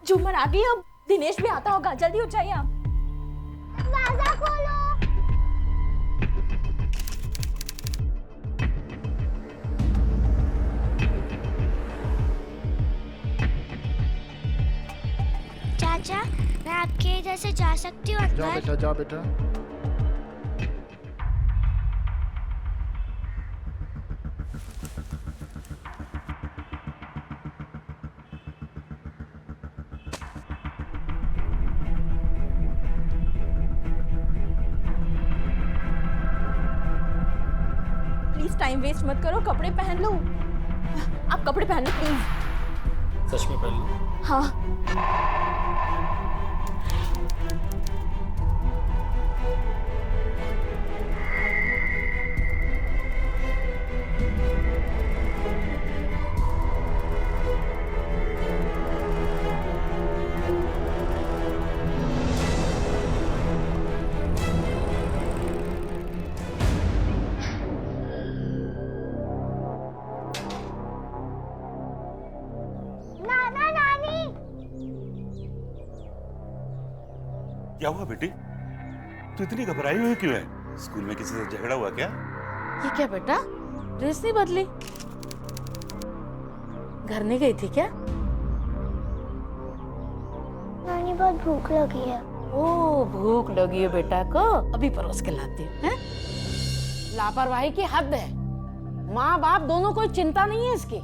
झूमर आ गई, अब दिनेश भी आता होगा, जल्दी उठ जाइए आप। दरवाजा खोलो। चाचा, मैं आपके इधर से जा सकती हूँ जा अंदर? बेटा, जा बेटा। प्लीज टाइम वेस्ट मत करो, कपड़े पहन लो। आप कपड़े पहन लो प्लीज। सच में पहन लो? हाँ। नाना नानी। क्या हुआ बेटी? तू इतनी घबराई हुई क्यों है? स्कूल में किसी से झगड़ा हुआ क्या? ये क्या बेटा, ड्रेस नहीं बदली? घर नहीं गई थी क्या? नानी बहुत भूख लगी है। ओ भूख लगी है बेटा को, अभी परोस के लाती हूँ। हैं? लापरवाही की हद है। माँ बाप दोनों कोई चिंता नहीं है इसकी।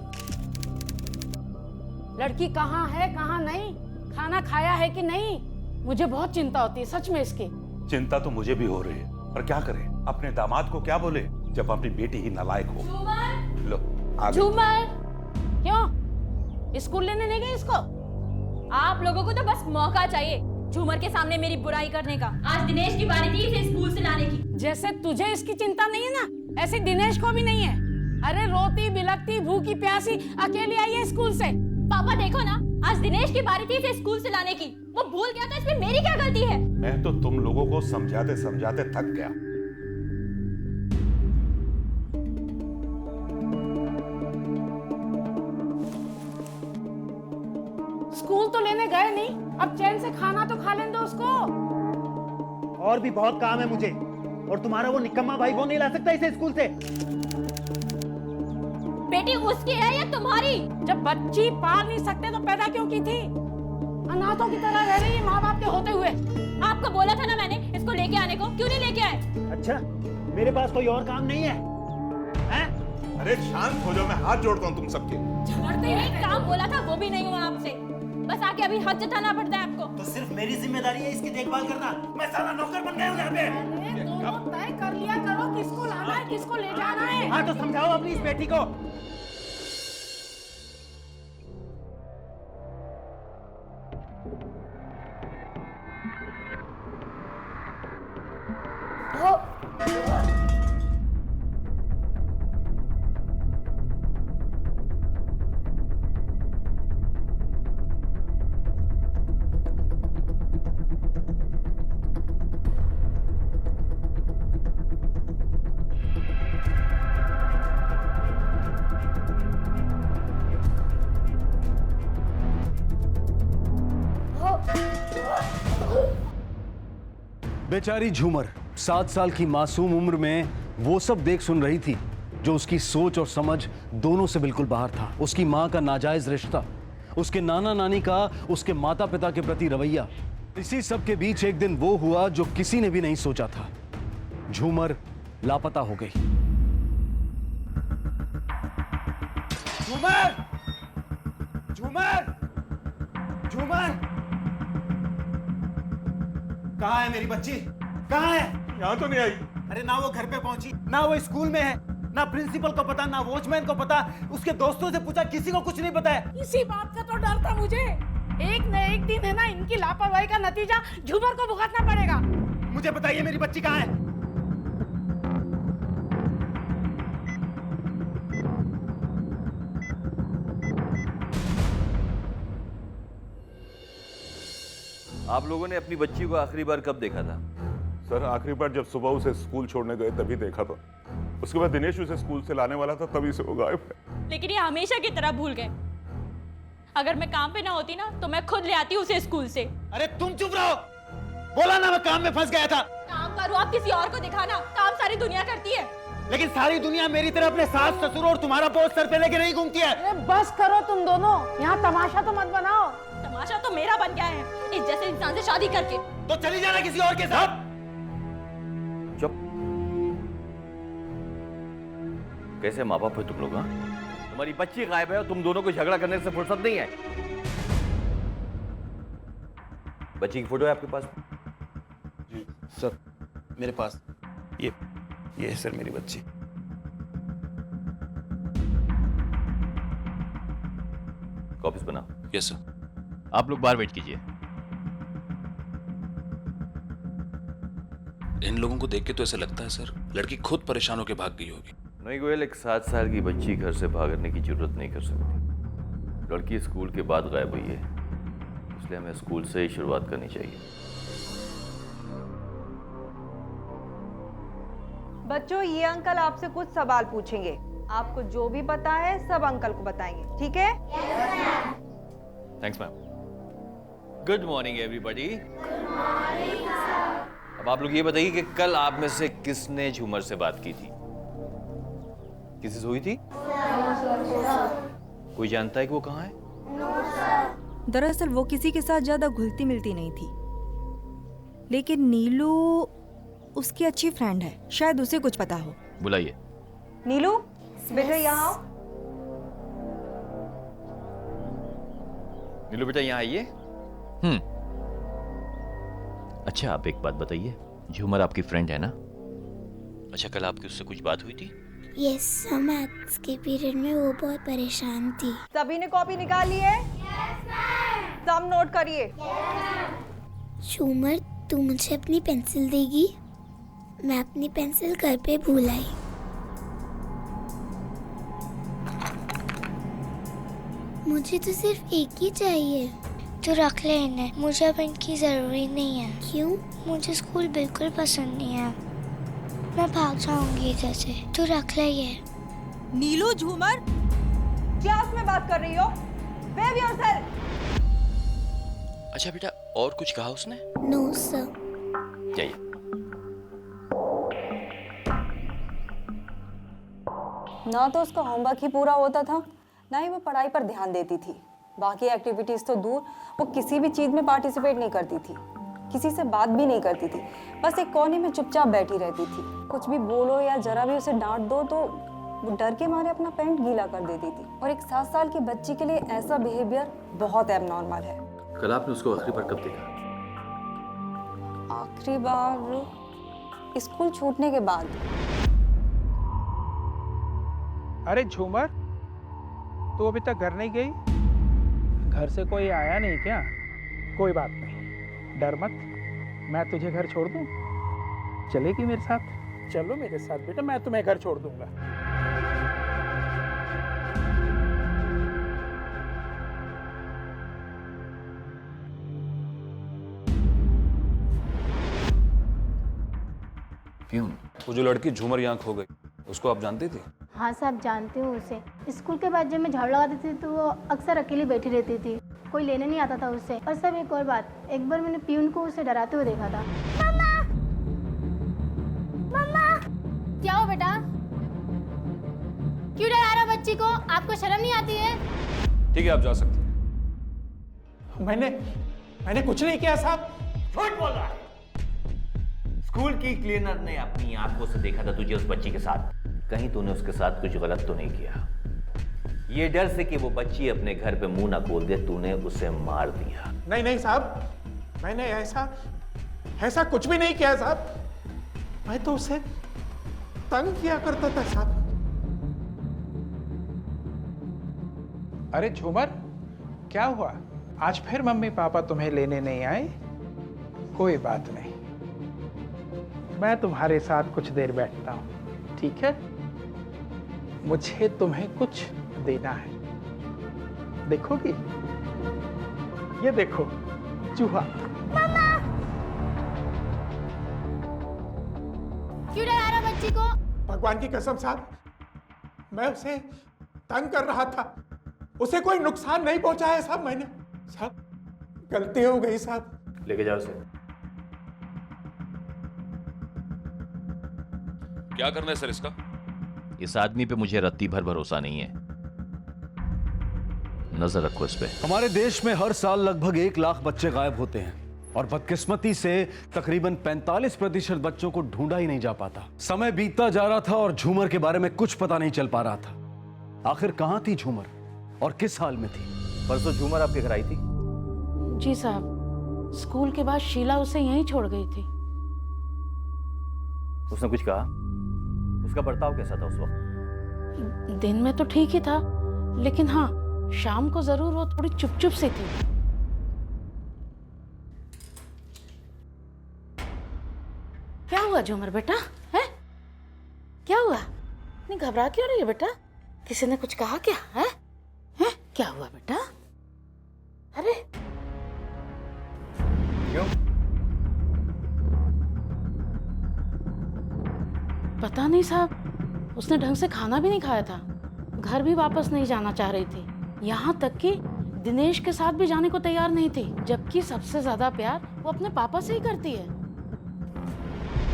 लड़की कहाँ है कहाँ नहीं, खाना खाया है कि नहीं, मुझे बहुत चिंता होती है सच में इसकी। चिंता तो मुझे भी हो रही है, पर क्या करें, अपने दामाद को क्या बोले जब अपनी बेटी ही नालायक हो। लो आ गई। झूमर क्यों स्कूल लेने नहीं गए इसको? आप लोगों को तो बस मौका चाहिए झूमर के सामने मेरी बुराई करने का। आज दिनेश की बारी थी इसे स्कूल से लाने की। जैसे तुझे इसकी चिंता नहीं है ना, ऐसे दिनेश को भी नहीं है। अरे रोती बिलखती भूखी प्यासी अकेली आई है स्कूल से। पापा देखो ना, आज दिनेश की बारी थी इसे स्कूल से लाने की, वो भूल गया तो इसमें मेरी क्या गलती है? मैं तो तुम लोगों को समझाते समझाते थक गया। स्कूल तो लेने गए नहीं, अब चैन से खाना तो खा लेने दो उसको। और भी बहुत काम है मुझे, और तुम्हारा वो निकम्मा भाई वो नहीं ला सकता इसे स्कूल से। बेटी उसकी है या तुम्हारी? जब बच्ची पाल नहीं सकते तो पैदा क्यों की थी? अनाथों की तरह रह रही है माँ बाप के होते हुए। आपको बोला था ना मैंने इसको लेके आने को, क्यों नहीं लेके आए? अच्छा, मेरे पास कोई और काम नहीं है, हैं? अरे शांत हो जाओ, मैं हाथ जोड़ता हूँ तुम सबके। झगड़ते ही काम बोला था वो भी नहीं हुआ आपसे, बस आके अभी हक जताना पड़ता है आपको। तो सिर्फ मेरी जिम्मेदारी है इसकी देखभाल करना? मैं सारा नौकर बन गया हूँ यहाँ पे। अरे दोनों तय कर लिया करो किसको लाना है किसको ले जाना है। हाँ तो समझाओ अपनी इस बेटी को। बेचारी झूमर 7 साल की मासूम उम्र में वो सब देख सुन रही थी जो उसकी सोच और समझ दोनों से बिल्कुल बाहर था। उसकी माँ का नाजायज रिश्ता, उसके नाना नानी का उसके माता पिता के प्रति रवैया, इसी सब के बीच एक दिन वो हुआ जो किसी ने भी नहीं सोचा था। झूमर लापता हो गई। झूमर! झूमर! झूमर! कहाँ है मेरी बच्ची? कहाँ है? यहाँ तो नहीं आई। अरे ना वो घर पे पहुंची, ना वो स्कूल में है, ना प्रिंसिपल को पता, ना वॉचमैन को पता, उसके दोस्तों से पूछा, किसी को कुछ नहीं पता है। इसी बात का तो डर था मुझे। एक न एक दिन है ना इनकी लापरवाही का नतीजा झूमर को भुगतना पड़ेगा। मुझे बताइए मेरी बच्ची कहाँ है? आप लोगों ने अपनी बच्ची को आखिरी बार कब देखा था? सर आखिरी बार जब सुबह उसे स्कूल छोड़ने गए तभी देखा था। उसके बाद दिनेश उसे स्कूल से लाने वाला था, तभी से वो गायब है। लेकिन ये हमेशा की तरह भूल गए। अगर मैं काम पे ना होती ना तो मैं खुद ले आती उसे स्कूल से। अरे तुम चुप रहो, बोला ना मैं काम में फंस गया था। काम करो आप किसी और को दिखाना, काम सारी दुनिया करती है। लेकिन सारी दुनिया मेरी तरह अपने सास ससुर और तुम्हारा बोझ सर पे लेके नहीं घूमती है। अरे बस करो तुम दोनों, यहाँ तमाशा तो मत बनाओ। तमाशा तो मेरा बन गया है इस जैसे इंसान से शादी करके। तो चली जाना किसी और के साथ। चुप। कैसे माँ बाप हो तुम लोग? हाँ, तुम्हारी बच्ची गायब है और तुम दोनों को झगड़ा करने से फुर्सत नहीं है। बच्ची की फोटो है आपके पास? जी सर, मेरे पास ये है सर मेरी बच्ची। कॉपीज बनाओ। Yes sir. आप लोग बाहर वेट कीजिए। इन लोगों को देख के तो ऐसा लगता है सर लड़की खुद परेशान होकर भाग गई होगी। नहीं गोयल, एक 7 साल की बच्ची घर से भागने की जरूरत नहीं कर सकती। लड़की स्कूल के बाद गायब हुई है, इसलिए हमें स्कूल से ही शुरुआत करनी चाहिए। बच्चों, ये अंकल आपसे कुछ सवाल पूछेंगे। आपको जो भी पता है सब अंकल को बताएंगे, ठीक है? Thanks ma'am. Good morning everybody. अब आप लोग ये बताइए कि कल आप में से किसने झूमर से बात की थी? किसी से हुई थी? कोई जानता है कि वो कहाँ है? दरअसल वो किसी के साथ ज्यादा घुलती मिलती नहीं थी, लेकिन नीलू उसकी अच्छी फ्रेंड है, शायद उसे कुछ पता हो। बुलाइए। नीलू, बेटा यहाँ आओ। नीलू बेटा यहाँ आइए। अच्छा, आप एक बात बताइए, झूमर आपकी फ्रेंड है ना? अच्छा, कल आपकी उससे कुछ बात हुई थी? यस, मैथ्स के पीरियड में वो बहुत परेशान थी। सभी ने कॉपी निकाल ली है? सब नोट करिए। झूमर, तू मुझे अपनी पेंसिल देगी? मैं अपनी पेंसिल घर पे भूल आई। मुझे तो सिर्फ एक ही चाहिए। तो रख ले इन्हें, मुझे अब इनकी जरूरी नहीं है। क्यों? मुझे स्कूल बिल्कुल पसंद नहीं है, मैं भाग जाऊंगी इधर से। तो रख ले ये। नीलू, झूमर, क्लास में बात कर रही हो? Behave yourself। अच्छा बेटा, और कुछ कहा उसने? No sir. जाइए। ना तो उसका होमवर्क ही पूरा होता था, ना ही वो पढ़ाई पर ध्यान देती थी। बाकी एक्टिविटीज तो दूर, वो किसी भी चीज में पार्टिसिपेट नहीं करती थी, किसी से बात भी नहीं करती थी, बस एक कोने में चुपचाप बैठी रहती थी। कुछ भी बोलो या जरा भी उसे डांट दो तो वो डर के मारे अपना पैंट गीला कर देती थी। और एक 7 साल की बच्ची के लिए ऐसा बिहेवियर बहुत एबनॉर्मल है। कल आपने उसको आखिरी बार कब देखा? आखिरी बार स्कूल छूटने के बाद। अरे झूमर, तू अभी तक घर नहीं गई? घर से कोई आया नहीं क्या? कोई बात नहीं, डर मत, मैं तुझे घर छोड़ दूं। चलेगी मेरे साथ? चलो मेरे साथ बेटा, मैं तुम्हें घर छोड़ दूंगा। वो जो लड़की झूमर यहाँ खो गई, उसको आप जानती थी? हाँ साहब, जानती हूँ उसे। स्कूल के बाद जब मैं झाड़ू लगाती थी तो वो अक्सर अकेली बैठी रहती थी, कोई लेने नहीं आता था उससे। और सब एक और बात, एक बार मैंने पीयून को उसे डराते हुए देखा था। मम्मा! मम्मा! क्या हो बेटा? क्यों डरा रहा बच्ची को? आपको शर्म नहीं आती है? ठीक है, आप जा सकते हैं। मैंने कुछ नहीं किया साहब। झूठ बोल रहा है। स्कूल की क्लीनर ने अपनी आंखों से देखा था तुझे उस बच्ची के साथ। कहीं तूने उसके साथ कुछ गलत तो नहीं किया? ये डर से कि वो बच्ची अपने घर पे मुंह ना खोल दे, तूने उसे मार दिया। नहीं साहब, मैंने ऐसा कुछ भी नहीं किया साहब। मैं तो उसे तंग किया करता था साहब। अरे झूमर, क्या हुआ? आज फिर मम्मी पापा तुम्हें लेने नहीं आए? कोई बात नहीं, मैं तुम्हारे साथ कुछ देर बैठता हूं, ठीक है? मुझे तुम्हें कुछ देना है, देखोगी? ये देखो, चूहा। क्यों डरा रहा बच्ची को? भगवान की कसम साहब, मैं उसे तंग कर रहा था, उसे कोई नुकसान नहीं पहुंचाया साहब मैंने। साहब गलती हो गई साहब। लेके जाओ उसे। क्या करना है सर इसका? इस आदमी पे मुझे रत्ती भर भरोसा नहीं है, नजर रखो इस पे। हमारे देश में हर साल लगभग 1 लाख बच्चे गायब होते हैं और बदकिस्मती से तकरीबन 45% बच्चों को ढूंढा ही नहीं जा पाता। समय बीतता जा रहा था और झूमर के बारे में कुछ पता नहीं चल पा रहा था। आखिर कहां थी झूमर और किस हाल में थी? परसों झूमर आपके घर आई थी? जी साहब, स्कूल के बाद शीला उसे यहीं छोड़ गई थी। उसने कुछ कहा? उसका बर्ताव कैसा था उस वक्त? दिन में तो ठीक ही था, लेकिन हाँ, शाम को जरूर वो थोड़ी चुप सी थी। क्या हुआ झूमर बेटा? है क्या हुआ? नहीं घबरा क्यों रही है बेटा? किसी ने कुछ कहा क्या? है क्या हुआ बेटा? अरे क्यों? पता नहीं साहब, उसने ढंग से खाना भी नहीं खाया था, घर भी वापस नहीं जाना चाह रही थी, यहाँ तक कि दिनेश के साथ भी जाने को तैयार नहीं थी, जबकि सबसे ज्यादा प्यार वो अपने पापा से ही करती है।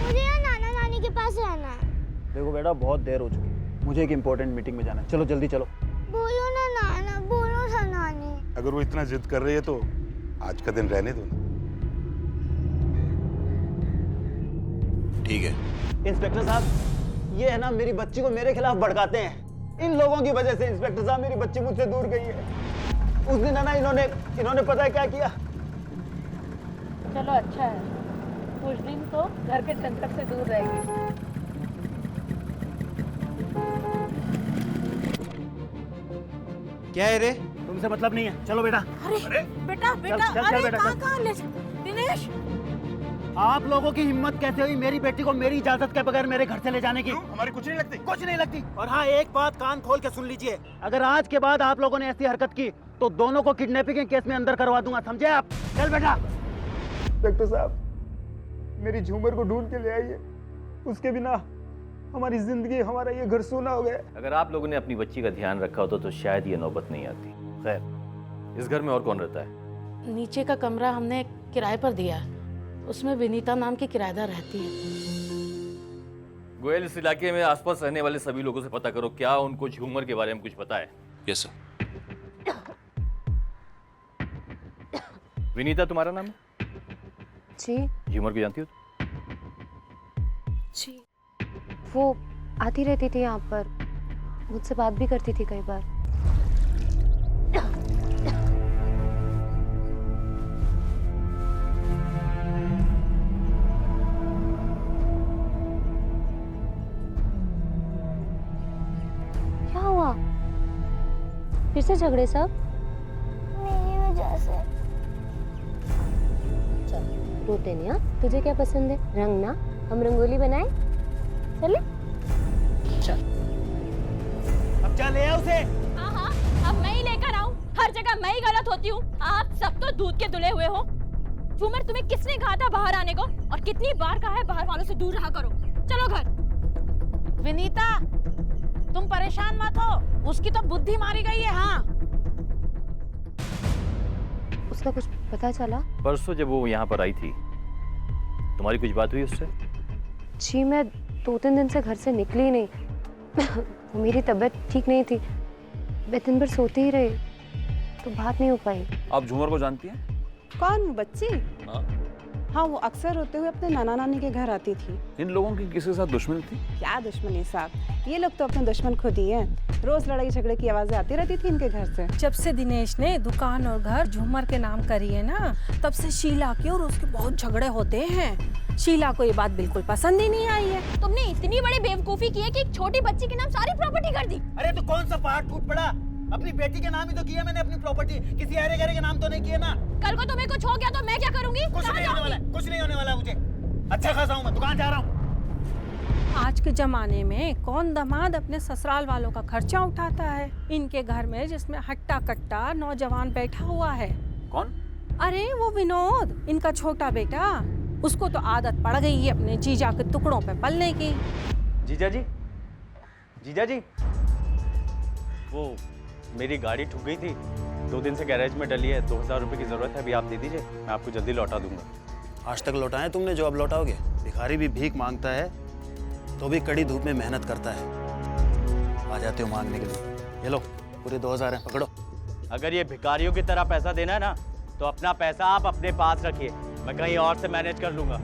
मुझे यहाँ नाना नानी के पास रहना है। देखो बेटा, बहुत देर हो चुकी है, मुझे एक इम्पोर्टेंट मीटिंग में जाना है। चलो जल्दी चलो। बोलो ना नाना, बोलो ना नानी। अगर वो इतना जिद कर रही है तो आज का दिन रहने दो ना। ठीक है। इंस्पेक्टर साहब, ये है ना मेरी बच्ची को मेरे खिलाफ भड़काते हैं। इन लोगों की वजह से इंस्पेक्टर साहब मेरी बच्ची मुझसे दूर गई है। उस दिन है ना इन्होंने पता है क्या किया? चलो अच्छा है, कुछ दिन तो घर के चक्कर से दूर रहेगी। क्या है रे? तुमसे मतलब नहीं है, चलो बेटा। अरे बेटा बेटा, चल, अरे बेटा, कहाँ ले दिनेश? आप लोगों की हिम्मत कैसे हुई मेरी बेटी को मेरी इजाजत के बगैर मेरे घर से ले जाने की? हमारी कुछ नहीं लगती। कुछ नहीं लगती। और हाँ, एक बात कान खोल के सुन लीजिए, अगर आज के बाद आप लोगों ने ऐसी हरकत की तो दोनों को किडनैपिंग के केस में अंदर करवा दूंगा, समझे आप? चल बेटा। डॉक्टर साहब, मेरी झूमर को ढूंढ के ले आइए, उसके बिना हमारी जिंदगी, हमारा ये घर सूना हो गया। अगर आप लोगों ने अपनी बच्ची का ध्यान रखा होता तो शायद ये नौबत नहीं आती। खैर, इस घर में और कौन रहता है? नीचे का कमरा हमने किराए पर दिया है, उसमें विनीता नाम की किराएदार रहती है। गोयल, इस इलाके में आसपास रहने वाले सभी लोगों से पता करो, क्या उनको झूमर के बारे में कुछ पता है? Yes sir. विनीता तुम्हारा नाम है? जी झूमर को जानती हो? जी, वो आती रहती थी यहाँ पर, मुझसे बात भी करती थी कई बार। क्या हुआ? फिर से झगड़े सब? मेरी वजह से। चल रोते नहीं। हाँ, तुझे क्या पसंद है? रंग ना, हम रंगोली बनाए? चले चल। अब जा ले आ उसे। हाँ हाँ, अब मैं ही लेकर आऊँ? हर जगह मैं ही गलत होती हूँ। आप सब तो दूध के दुले हुए हो। झूमर, तुम्हें किसने कहा था बाहर आने को? और कितनी बार कहा है बाहर वालों से दूर रहा करो। चलो घर। विनीता, तुम परेशान मत हो, उसकी तो बुद्धि मारी गई है। हाँ, उसका कुछ पता चला? परसों जब वो यहाँ पर आई थी, तुम्हारी कुछ बात हुई उससे? जी, मैं 2-3 दिन से घर से निकली ही नहीं। मेरी तबीयत ठीक नहीं थी, मैं दिन भर सोती ही रही, तो बात नहीं हो पाई। आप झूमर को जानती हैं? कौन? बच्ची? हाँ। हाँ, वो अक्सर होते हुए अपने नाना नानी के घर आती थी। इन लोगों की किसी के साथ दुश्मनी थी? क्या दुश्मनी साहब, ये लोग तो अपने दुश्मन खुद ही हैं। रोज लड़ाई झगड़े की आवाजें आती रहती थी इनके घर से। जब से दिनेश ने दुकान और घर झूमर के नाम करी है ना, तब से शीला के और उसके बहुत झगड़े होते हैं। शीला को ये बात बिल्कुल पसंद ही नहीं आई है। तुमने इतनी बड़ी बेवकूफी की है कि एक छोटी बच्ची के नाम सारी प्रॉपर्टी कर दी। अरे तो कौन सा पहाड़ टूट पड़ा? अपनी बेटी के नाम ही तो किया मैंने अपनी प्रॉपर्टी, किसी अरे गरे के नाम तो नहीं किया ना। कल को तुम्हें कुछ हो गया तो मैं क्या करूंगी? कुछ नहीं होने वाला है, कुछ नहीं होने वाला मुझे। अच्छा खासा हूँ मैं, दुकान जा रहा हूँ। आज के जमाने में कौन दामाद अपने ससुराल वालों का खर्चा उठाता है? इनके घर में जिसमें हट्टा कट्टा नौजवान बैठा हुआ है। कौन? अरे वो विनोद, इनका छोटा बेटा। उसको तो आदत पड़ गई है अपने जीजा के टुकड़ों पे पलने की। जीजा जी, जीजा जी, वो मेरी गाड़ी ठुक गई थी, 2 दिन से गैरेज में डली है। 2000 रुपये की ज़रूरत है, अभी आप दे दीजिए, मैं आपको जल्दी लौटा दूंगा। आज तक लौटाए तुमने जो अब लौटाओगे? भिखारी भी भीख मांगता है तो भी कड़ी धूप में मेहनत करता है। आ जाते हो मांगने के लिए। ये लो पूरे 2000 हैं, पकड़ो। अगर ये भिखारियों की तरह पैसा देना है ना, तो अपना पैसा आप अपने पास रखिए, मैं कहीं और से मैनेज कर लूंगा।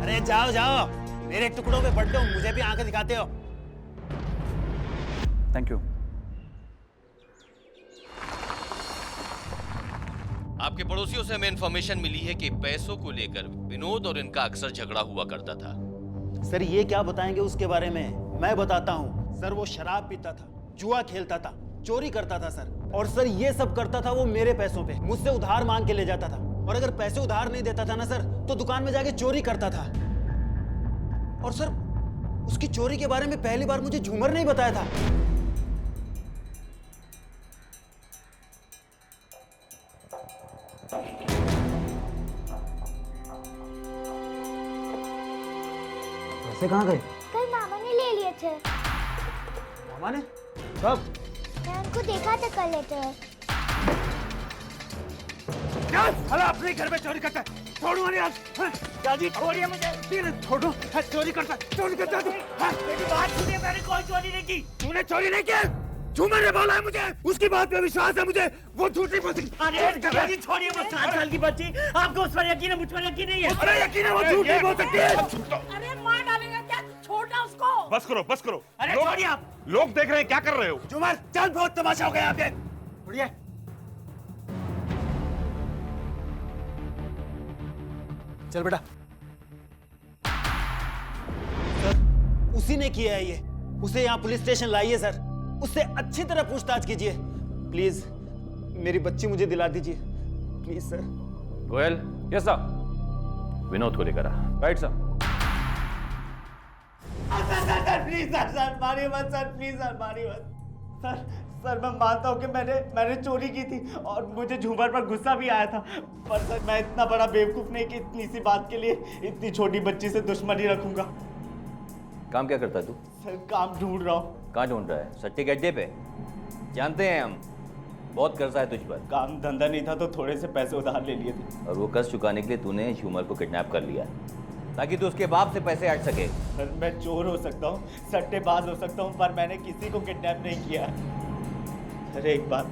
अरे जाओ जाओ, मेरे टुकड़ों पे पड़ते हो, मुझे भी आंखें दिखाते हो। Thank you. आपके पड़ोसियों से हमें इंफॉर्मेशन मिली है कि पैसों को लेकर विनोद और इनका अक्सर झगड़ा हुआ करता था। सर ये क्या बताएंगे उसके बारे में? मैं बताता हूँ सर। वो शराब पीता था, जुआ खेलता था, चोरी करता था सर। और सर ये सब करता था वो मेरे पैसों पे, मुझसे उधार मांग के ले जाता था। और अगर पैसे उधार नहीं देता था ना सर, तो दुकान में जाके चोरी करता था। और सर उसकी चोरी के बारे में पहली बार मुझे झूमर ने ही बताया था। पैसे कहाँ गए? कल मामा ने ले लिए थे। मामा ने? कब? मैं उनको देखा था कल लेटर। हला अपने घर में चोरी करता है। छोड़ूंगा नहीं आज। दादी छोड़िए मुझे। छोड़ो। चोरी करता है, चोरी करता है तू। मेरी बात सुनिए, मैंने कोई चोरी नहीं की। तूने चोरी नहीं की? झूमर ने बोला है मुझे, उसकी बात पे विश्वास है मुझे, वो झूठी बोलती। अरे छोड़िए, वो 7 साल की बच्ची, आपको उस पर यकीन है, मुझ पर यकीन नहीं है। अरे यकीन है, वो झूठ नहीं बोल सकती है। अरे मार डालेगा क्या? छोड़ना उसको। बस करो, बस करो। अरे छोड़िए आप। लोग देख रहे हैं, क्या कर रहे हो? झूमर चल, बहुत तमाशा हो गया यहाँ पे। छोड़िए। चल बेटा। सर उसी ने किया है ये, उसे यहाँ पुलिस स्टेशन लाइए सर, उससे अच्छी तरह पूछताछ कीजिए प्लीज। मेरी बच्ची मुझे दिला दीजिए please sir. Goyal. Yes sir. Vinod को लेकर आ। Right sir. Sir please sir मारिए मत सर, प्लीज सर मारिए मत सर। सर मैं मानता हूँ कि मैंने चोरी की थी और मुझे झूमर पर गुस्सा भी आया था, पर सर मैं इतना बड़ा बेवकूफ नहीं कि इतनी सी बात के लिए इतनी छोटी बच्ची से दुश्मनी रखूंगा। काम क्या करता है तू? सर काम ढूंढ रहा हूँ। कहाँ ढूंढ रहा है? सट्टे के अड्डे पे? जानते हैं हम, बहुत कर्जा है तुझ पर। काम धंधा नहीं था तो थोड़े से पैसे उधार ले लिए थे। और वो कर्ज चुकाने के लिए तूने झूमर को किडनैप कर लिया ताकि तू उसके बाप से पैसे हट सके। सर मैं चोर हो सकता हूँ, सट्टेबाज हो सकता हूँ, पर मैंने किसी को किडनैप नहीं किया। अरे एक बात,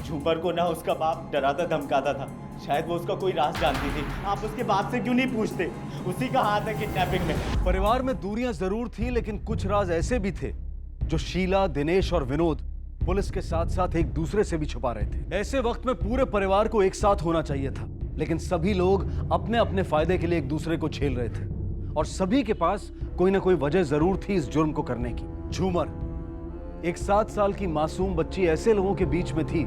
झूमर को ना उसका बाप डराता धमकाता था, शायद वो उसका कोई राज जानती थी। आप उसके बाप से क्यों नहीं पूछते? उसी का हाथ है किडनैपिंग में। परिवार में दूरियां जरूर थी, लेकिन कुछ राज ऐसे भी थे जो शीला, दिनेश और विनोद पुलिस के साथ साथ एक दूसरे से भी छुपा रहे थे। ऐसे वक्त में पूरे परिवार को एक साथ होना चाहिए था, लेकिन सभी लोग अपने अपने फायदे के लिए एक दूसरे को झेल रहे थे और सभी के पास कोई ना कोई वजह जरूर थी इस जुर्म को करने की। झूमर, एक 7 साल की मासूम बच्ची, ऐसे लोगों के बीच में थी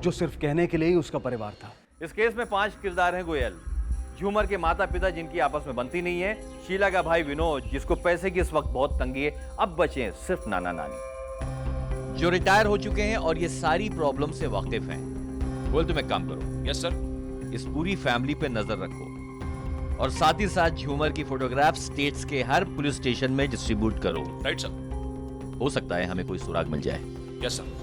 जो सिर्फ कहने के लिए ही उसका परिवार था। इस केस में 5 किरदार हैं गोयल। झूमर के माता पिता जिनकी आपस में बनती नहीं है, शीला का भाई विनोद जिसको पैसे की इस वक्त बहुत तंगी है, अब बचे हैं सिर्फ नाना नानी जो रिटायर हो चुके हैं और ये सारी प्रॉब्लम से वाकिफ हैं। बोल तुम एक काम करो। Yes sir. इस पूरी फैमिली पे नजर रखो और साथ ही साथ झूमर की फोटोग्राफ स्टेट्स के हर पुलिस स्टेशन में डिस्ट्रीब्यूट करो। Right sir. हो सकता है हमें कोई सुराग मिल जाए। Yes sir.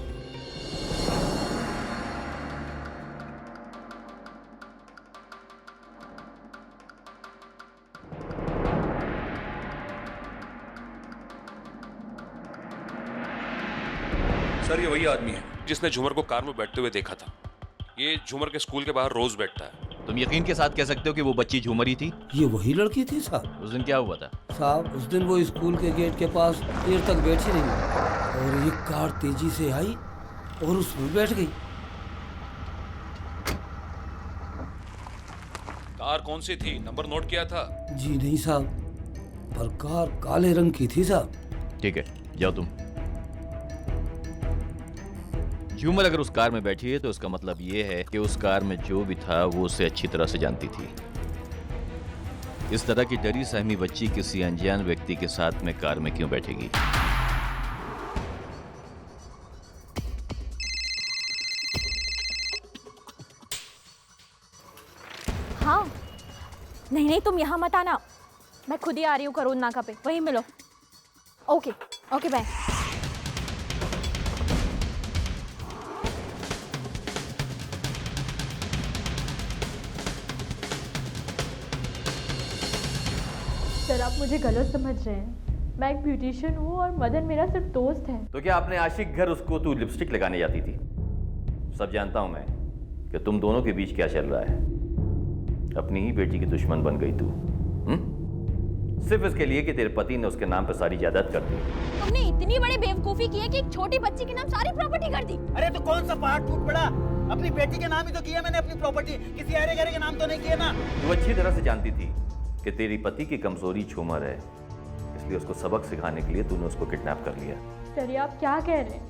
सर ये वही आदमी है जिसने झूमर को कार में बैठते हुए देखा था। ये झूमर के स्कूल के बाहर रोज बैठता है। तुम यकीन के साथ कह सकते हो कि वो बच्ची झूमर ही थी? ये वही लड़की थी साहब। उस दिन क्या हुआ था? साहब उस दिन वो स्कूल के गेट के पास देर तक बैठी रही और एक कार तेजी से आई और उसमें बैठ गई। कार कौन सी थी? नंबर नोट किया था? जी नहीं साहब, पर कार काले रंग की थी साहब। ठीक है, जाओ तुम। झूमर अगर उस कार में बैठी है तो उसका मतलब ये है कि उस कार में जो भी था वो उसे अच्छी तरह से जानती थी। इस तरह की डरी सहमी बच्ची किसी अनजान व्यक्ति के साथ में कार में क्यों बैठेगी? हाँ, नहीं तुम यहाँ मत आना, मैं खुद ही आ रही हूँ करोड़ नाका पे, वहीं मिलो। Okay okay bye. आप मुझे गलत समझ रहे हैं। मैं एक ब्यूटिशियन हूँ और मदन मेरा सिर्फ दोस्त है। तो क्या अपने आशिक घर उसको तू लिपस्टिक लगाने जाती थी? सब जानता हूं मैं कि तुम दोनों के बीच क्या चल रहा है। अपनी ही बेटी की दुश्मन बन गई तू, सिर्फ इसके लिए कि तेरे पति ने उसके नाम पर सारी जायदाद कर दी। तुमने इतनी बड़ी बेवकूफी की है कि एक छोटी बच्ची के नाम सारी प्रॉपर्टी कर दी। अरे तो कौन सा पहाड़ टूट पड़ा? अपनी बेटी के नाम ही तो किया मैंने, अपनी प्रॉपर्टी किसी अरे गरे के नाम तो नहीं किया ना। तू अच्छी तरह से जानती थी कि तेरी पति की कमजोरी झूमर है, इसलिए उसको सबक सिखाने के लिए तूने उसको किडनैप कर लिया। सर ये आप क्या कह रहे हैं?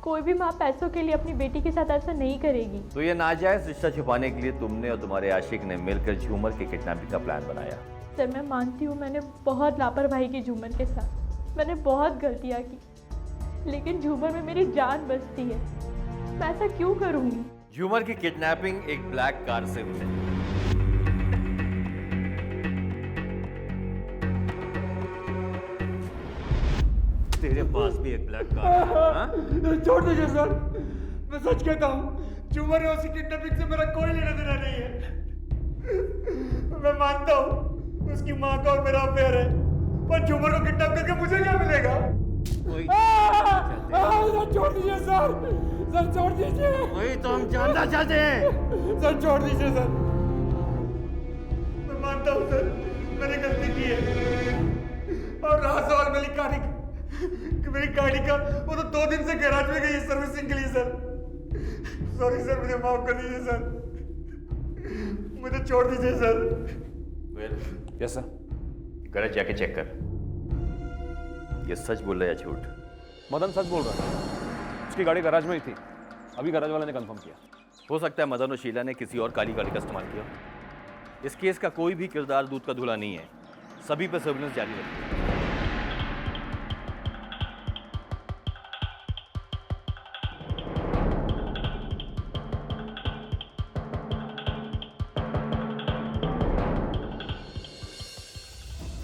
कोई भी माँ पैसों के लिए अपनी बेटी के साथ ऐसा नहीं करेगी। तो ये नाजायज रिश्ता छुपाने के लिए तुमने और तुम्हारे आशिक ने मिलकर झूमर के किडनैपिंग का प्लान बनाया। सर मैं मानती हूँ मैंने बहुत लापरवाही की झूमर के साथ, मैंने बहुत गलतियाँ की, लेकिन झूमर में मेरी जान बचती है। मैं ऐसा क्यों करूँगी? झूमर की किडनैपिंग एक ब्लैक कार से हुई। तेरे पास भी एक ब्लैक कार है? छोड़ दीजिए सर, मैं सच कहता हूँ झूमर और उसकी किडनैपिंग से मेरा कोई लेना देना नहीं है। मैं मानता हूँ उसकी माँ का और मेरा अफेयर है, पर झूमर को किडनैप करके मुझे क्या मिलेगा? सर छोड़ दीजिए सर छोड़ दीजिए। वही तो हम जानना चाहते हैं। सर छोड़ दीजिए सर, मैं मानता हूँ सर मैंने गलती की है। और रहा सवाल मेरी गाड़ी कि मेरी गाड़ी का, वो तो 2 दिन से गैराज में गई है सर्विसिंग के लिए सर। सॉरी सर, मुझे माफ कर दीजिए सर, मुझे छोड़ दीजिए सर। Yes sir. गैराज जाके चेक कर, ये सच बोल रहा है या झूठ? मदन सच बोल रहा है, उसकी गाड़ी गैराज में ही थी, अभी गैराज वाले ने कंफर्म किया। हो सकता है मदन और शीला ने किसी और काली गाड़ी का इस्तेमाल किया। इस केस का कोई भी किरदार दूध का धुला नहीं है, सभी पर सर्विलेंस जारी रखिए।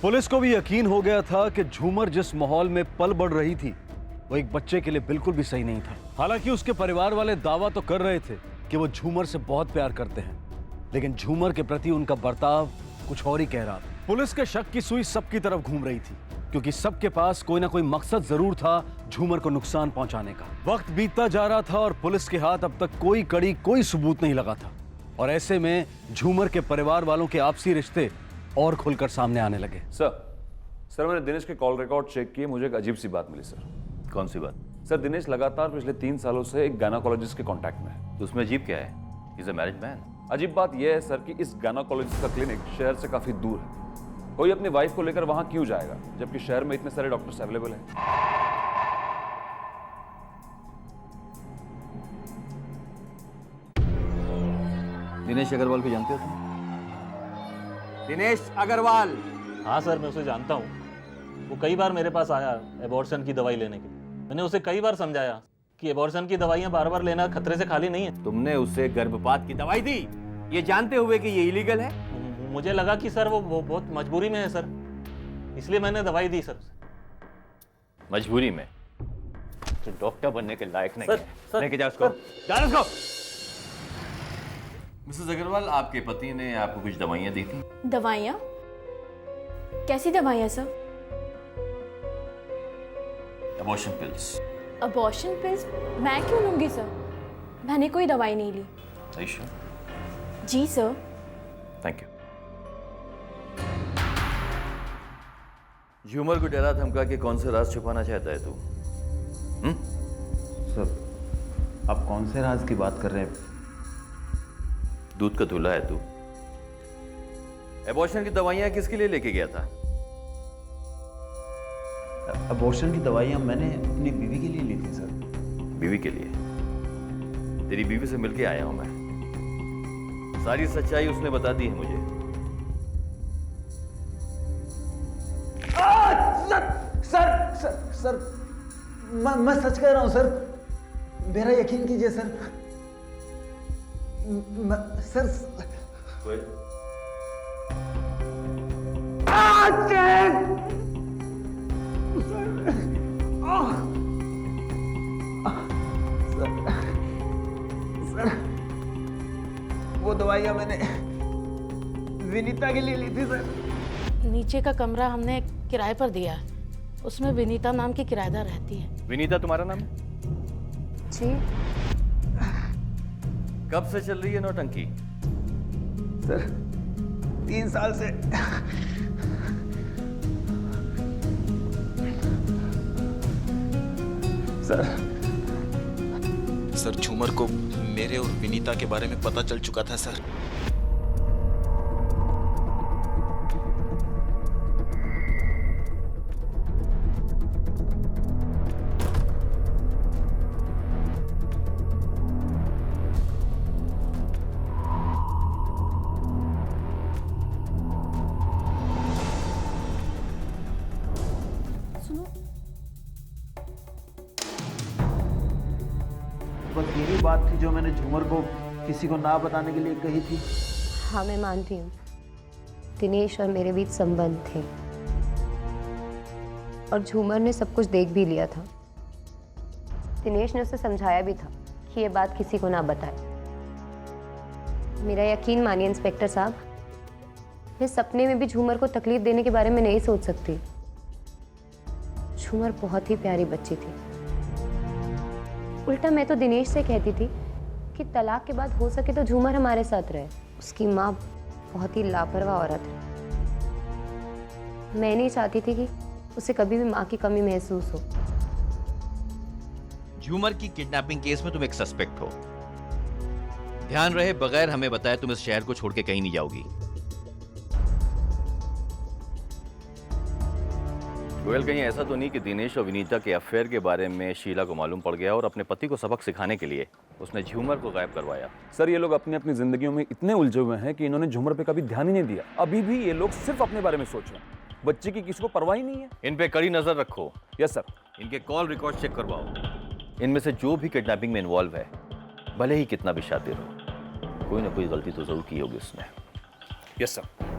पुलिस को भी यकीन हो गया था कि झूमर जिस माहौल में पल बढ़ रही थी वो एक बच्चे के लिए बिल्कुल भी सही नहीं था। हालांकि उसके परिवार वाले दावा तो कर रहे थे कि वो झूमर से बहुत प्यार करते हैं, लेकिन झूमर के प्रति उनका बर्ताव कुछ और ही कह रहा था। पुलिस के शक की सुई सबकी तरफ घूम रही थी, क्योंकि सबके पास कोई ना कोई मकसद जरूर था झूमर को नुकसान पहुंचाने का। वक्त बीतता जा रहा था और पुलिस के हाथ अब तक कोई कड़ी, कोई सबूत नहीं लगा था, और ऐसे में झूमर के परिवार वालों के आपसी रिश्ते और खुलकर सामने आने लगे। सर मैंने दिनेश के कॉल रिकॉर्ड चेक किए, मुझे एक अजीब सी बात मिली सर। कौन सी बात? सर दिनेश लगातार पिछले 3 सालों से एक गायनेकोलॉजिस्ट के कांटेक्ट में है। तो उसमें अजीब क्या है? Is a married man. अजीब बात यह है सर कि इस गायनेकोलॉजिस्ट का क्लिनिक शहर से काफी दूर है। कोई अपनी वाइफ को लेकर वहां क्यों जाएगा, जबकि शहर में इतने सारे डॉक्टर्स अवेलेबल हैं। दिनेश अग्रवाल को जानते हो तुम? दिनेश अग्रवाल? हाँ सर, मैं उसे जानता हूँ। वो कई बार मेरे पास आया एबॉर्शन की दवाई लेने के लिए। मैंने उसे कई बार समझाया कि एबॉर्शन की दवाइयाँ बार बार लेना खतरे से खाली नहीं है। तुमने उसे गर्भपात की दवाई दी, ये जानते हुए कि ये इलीगल है? मुझे लगा कि सर वो बहुत मजबूरी में है सर, इसलिए मैंने दवाई दी सर। मजबूरी में? तो डॉक्टर बनने के लायक नहीं है। लेके जाओ उसको। जाओ उसको। मिसेस अग्रवाल, आपके पति ने आपको कुछ दवाइयाँ दी थी? दवाइयाँ? कैसी दवाइयाँ sir? Abortion pills. Abortion pills? मैं क्यों लूंगी सर? मैंने कोई दवाई नहीं ली। Are you sure? जी सर। Thank you. झूमर को डरा धमका के कौन से राज छुपाना चाहता है तू? सर, आप कौन से राज की बात कर रहे हैं? दूध का धुला है तू। एबॉर्शन की दवाइयां किसके लिए लेके गया था? अबॉर्शन की दवाइयां मैंने अपनी बीवी के लिए ली थी सर। बीवी के लिए? तेरी बीवी से मिलके आया हूं मैं। सारी सच्चाई उसने बता दी है मुझे। सर मैं सच कह रहा हूं सर, मेरा यकीन कीजिए सर। सर वो दवाइयाँ मैंने विनीता के लिए ली थी सर। नीचे का कमरा हमने किराए पर दिया है। उसमें विनीता नाम की किराएदार रहती है। विनीता तुम्हारा नाम है? जी। कब से चल रही है नौटंकी? सर 3 साल से। सर झूमर को मेरे और विनीता के बारे में पता चल चुका था सर। बस यही बात थी जो मैंने झूमर को किसी को ना बताने के लिए कही थी। हाँ मैं मानती हूँ, दिनेश और मेरे बीच संबंध थे और झूमर ने सब कुछ देख भी लिया था। दिनेश ने उसे समझाया भी था कि ये बात किसी को ना बताए। मेरा यकीन मानिए इंस्पेक्टर साहब, मैं सपने में भी झूमर को तकलीफ देने के बारे में नहीं सोच सकती। झूमर बहुत ही प्यारी बच्ची थी। उल्टा मैं तो दिनेश से कहती थी कि तलाक के बाद हो सके तो झूमर हमारे साथ रहे। उसकी माँ बहुत ही लापरवाह औरत है। मैं नहीं चाहती थी कि उसे कभी भी माँ की कमी महसूस हो। झूमर की किडनैपिंग केस में तुम एक सस्पेक्ट हो। ध्यान रहे, बगैर हमें बताए तुम इस शहर को छोड़ के कहीं नहीं जाओगी। गोयल, कहीं ऐसा तो नहीं कि दिनेश और विनीता के अफेयर के बारे में शीला को मालूम पड़ गया और अपने पति को सबक सिखाने के लिए उसने झूमर को गायब करवाया? सर ये लोग अपनी अपनी जिंदगियों में इतने उलझे हुए हैं कि इन्होंने झूमर पे कभी ध्यान ही नहीं दिया। अभी भी ये लोग सिर्फ अपने बारे में सोच रहे हैं, बच्चे की किसी को परवाह ही नहीं है। इन पे कड़ी नजर रखो। Yes sir. इनके कॉल रिकॉर्ड चेक करवाओ। इनमें से जो भी किडनैपिंग में इन्वॉल्व है, भले ही कितना भी शातिर हो, कोई ना कोई गलती तो जरूर की होगी उसने। Yes sir.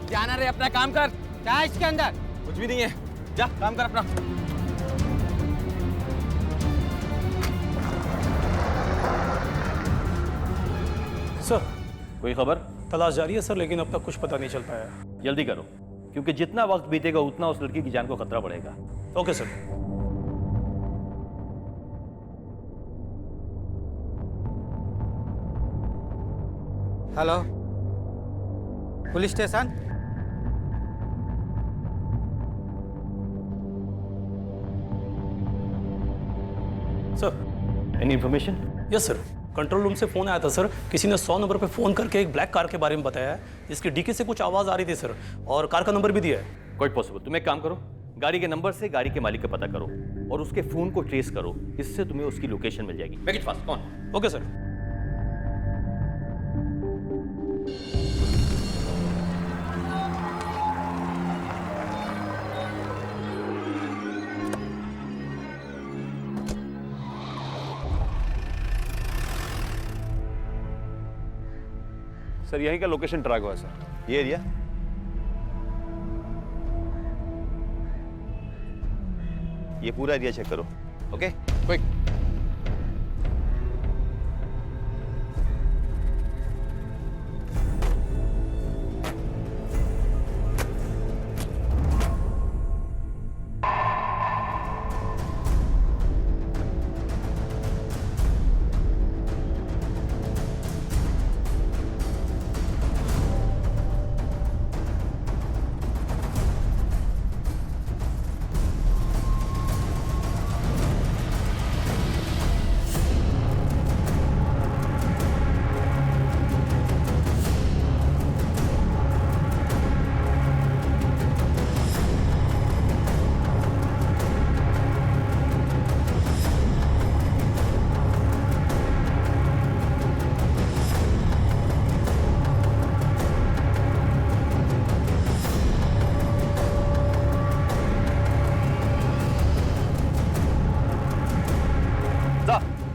जाना रे, अपना काम कर। क्या है इसके अंदर? कुछ भी नहीं है, जा काम कर अपना। सर कोई खबर? तलाश जारी है सर, लेकिन अब तक कुछ पता नहीं चल पाया। जल्दी करो, क्योंकि जितना वक्त बीतेगा उतना उस लड़की की जान को खतरा बढ़ेगा। Okay sir. Hello, police station. Sir any information? Yes sir, control room से फोन आया था सर। किसी ने 100 नंबर पे फोन करके एक ब्लैक कार के बारे में बताया है, जिसकी डिक्की से कुछ आवाज आ रही थी सर, और कार का नंबर भी दिया है। Quite possible. तुम एक काम करो, गाड़ी के नंबर से गाड़ी के मालिक का पता करो और उसके फोन को ट्रेस करो। इससे तुम्हें उसकी लोकेशन मिल जाएगी। Make it fast. कौन? Okay sir. सर यहीं का लोकेशन ट्रैक हुआ है सर। ये एरिया? ये पूरा एरिया चेक करो। Okay quick.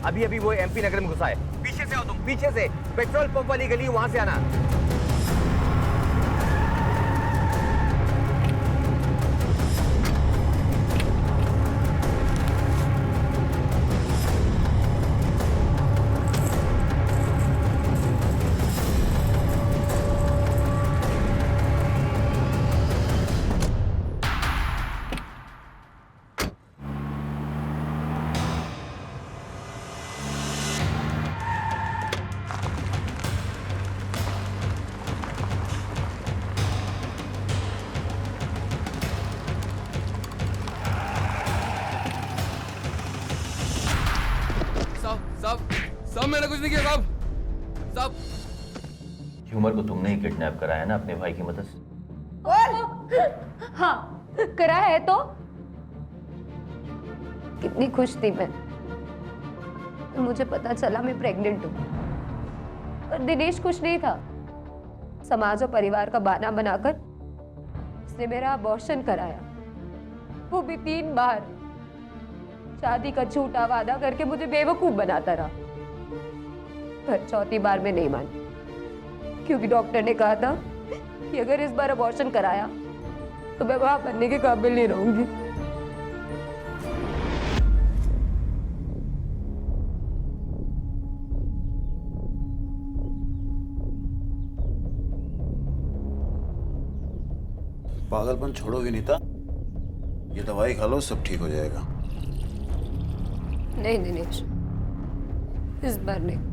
अभी अभी वो एमपी नगर में घुसा है। पीछे से आओ तुम, पीछे से। पेट्रोल पंप वाली गली वहां से आना। साहब मैंने कुछ नहीं किया साहब। झूमर को तुमने ही किडनैप कराया ना अपने भाई की मदद से? हाँ, करा है तो कितनी खुश थी मैं। मुझे पता चला मैं प्रेग्नेंट हूँ, पर दिनेश खुश नहीं था। समाज और परिवार का बहाना बनाकर उसने मेरा अबॉर्शन कराया, वो भी 3 बार। शादी का झूठा वादा करके मुझे बेवकूफ बनाता रहा, पर 4थी बार में नहीं मानी, क्योंकि डॉक्टर ने कहा था कि अगर इस बार अबॉर्शन कराया तो मैं वहां बनने के काबिल नहीं रहूंगी। पागलपन छोड़ो विनीता, ये दवाई खा लो, सब ठीक हो जाएगा। नहीं दिनेश, इस बार नहीं।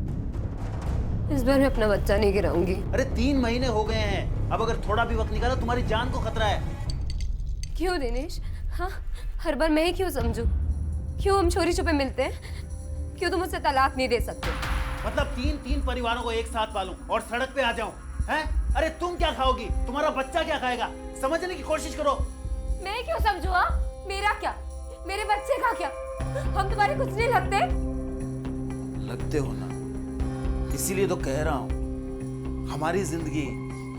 इस बार मैं अपना बच्चा नहीं गिराऊंगी। अरे 3 महीने हो गए हैं, अब अगर थोड़ा भी वक्त निकाला तुम्हारी जान को खतरा है। क्यों दिनेश? हाँ, हर बार मैं ही क्यों समझूं? क्यों हम चोरी छुपे मिलते हैं? क्यों तुम मुझसे तलाक नहीं दे सकते? मतलब 3 परिवारों को एक साथ पालूं और सड़क पे आ जाऊं, हैं? अरे तुम क्या खाओगी, तुम्हारा बच्चा क्या खाएगा? समझने की कोशिश करो। मैं क्यों समझूं? हाँ, मेरा क्या, मेरे बच्चे का क्या? हम तुम्हारे कुछ नहीं लगते? लगते हो ना, इसीलिए तो कह रहा हूं, हमारी जिंदगी,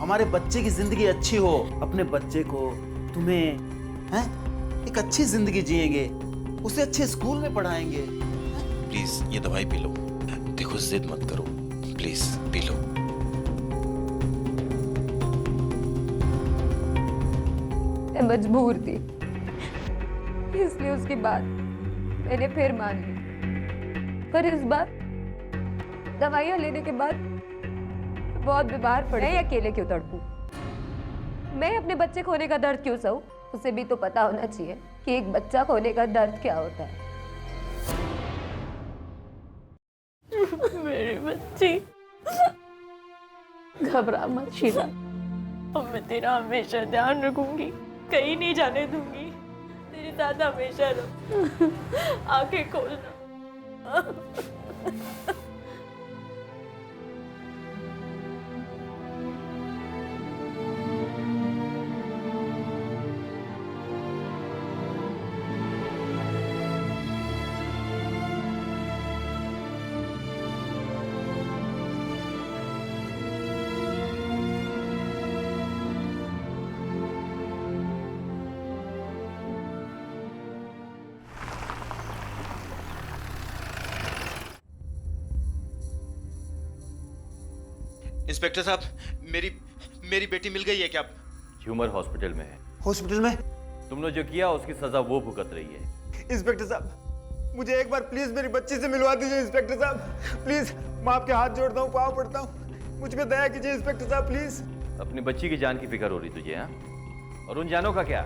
हमारे बच्चे की जिंदगी अच्छी हो। अपने बच्चे को, तुम्हें, हैं, एक अच्छी जिंदगी जिएंगे, उसे अच्छे स्कूल में पढ़ाएंगे। प्लीज ये दवाई पी लो। देखो जिद मत करो, प्लीज पी लो। मैं मजबूर थी, इसलिए उसकी बात मैंने फिर मान ली। पर इस बार दवाइयां लेने के बाद बहुत बीमार पड़े। मैं अकेले क्यों तड़पूं? मैं अपने बच्चे खोने का दर्द क्यों सहूं? उसे भी तो पता होना चाहिए कि एक बच्चा खोने का दर्द क्या होता है। मेरी बच्ची, घबरा मत शीला, अब मैं तेरा हमेशा ध्यान रखूंगी, कहीं नहीं जाने दूंगी, तेरे साथ हमेशा रहूं। आंखें खोलना। इंस्पेक्टर साहब, मेरी बेटी मिल गई है क्या? झूमर हॉस्पिटल में है। हॉस्पिटल में? तुमने जो किया उसकी सजा वो भुगत रही है। इंस्पेक्टर साहब, मुझे एक बार प्लीज मेरी बच्ची से मिलवा दीजिए। इंस्पेक्टर साहब प्लीज, मैं आपके हाथ जोड़ता हूँ, पाँव पड़ता हूँ, मुझ पे दया कीजिए इंस्पेक्टर साहब प्लीज। अपनी बच्ची की जान की फिक्र हो रही तुझे? हाँ, और उन जानों का क्या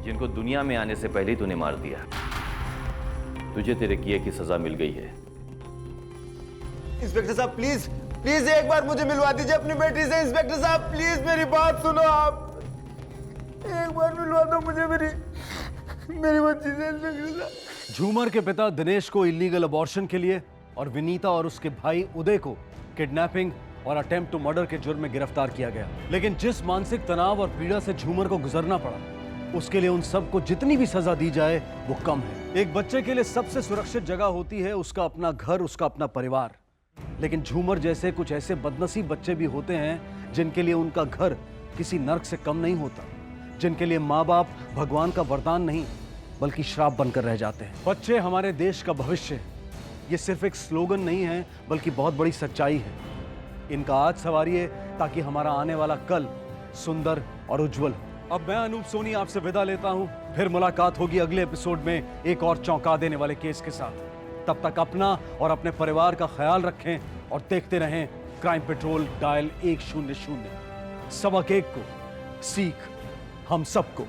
जिनको दुनिया में आने से पहले ही तूने मार दिया? तुझे तेरे किए की सजा मिल गई है। इंस्पेक्टर साहब प्लीज प्लीज एक बार मुझे मिलवा दीजिए अपनी बेटी से। इंस्पेक्टर साहब प्लीज मेरी बात सुनो, आप एक बार मिलवा दो मुझे मेरी बच्ची से। इंस्पेक्टर साहब, झूमर के पिता दिनेश को इलीगल अबॉर्शन के लिए और विनीता और उसके भाई उदय को किडनैपिंग और अटेम्प्ट टू मर्डर के जुर्म में गिरफ्तार किया गया। लेकिन जिस मानसिक तनाव और पीड़ा से झूमर को गुजरना पड़ा, उसके लिए उन सबको जितनी भी सजा दी जाए वो कम है। एक बच्चे के लिए सबसे सुरक्षित जगह होती है उसका अपना घर, उसका अपना परिवार। लेकिन झूमर जैसे कुछ ऐसे बदनसीब बच्चे भी होते हैं जिनके लिए उनका घर किसी नर्क से कम नहीं होता, जिनके लिए माँ बाप भगवान का वरदान नहीं बल्कि श्राप बनकर रह जाते हैं। बच्चे हमारे देश का भविष्य है। ये सिर्फ एक स्लोगन नहीं है बल्कि बहुत बड़ी सच्चाई है। इनका आज संवारिए ताकि हमारा आने वाला कल सुंदर और उज्जवल हो। अब मैं अनूप सोनी आपसे विदा लेता हूं। फिर मुलाकात होगी अगले एपिसोड में एक और चौंका देने वाले केस के साथ। तब तक अपना और अपने परिवार का ख्याल रखें और देखते रहें क्राइम पेट्रोल डायल 100। सबक एक को, सीख हम सबको।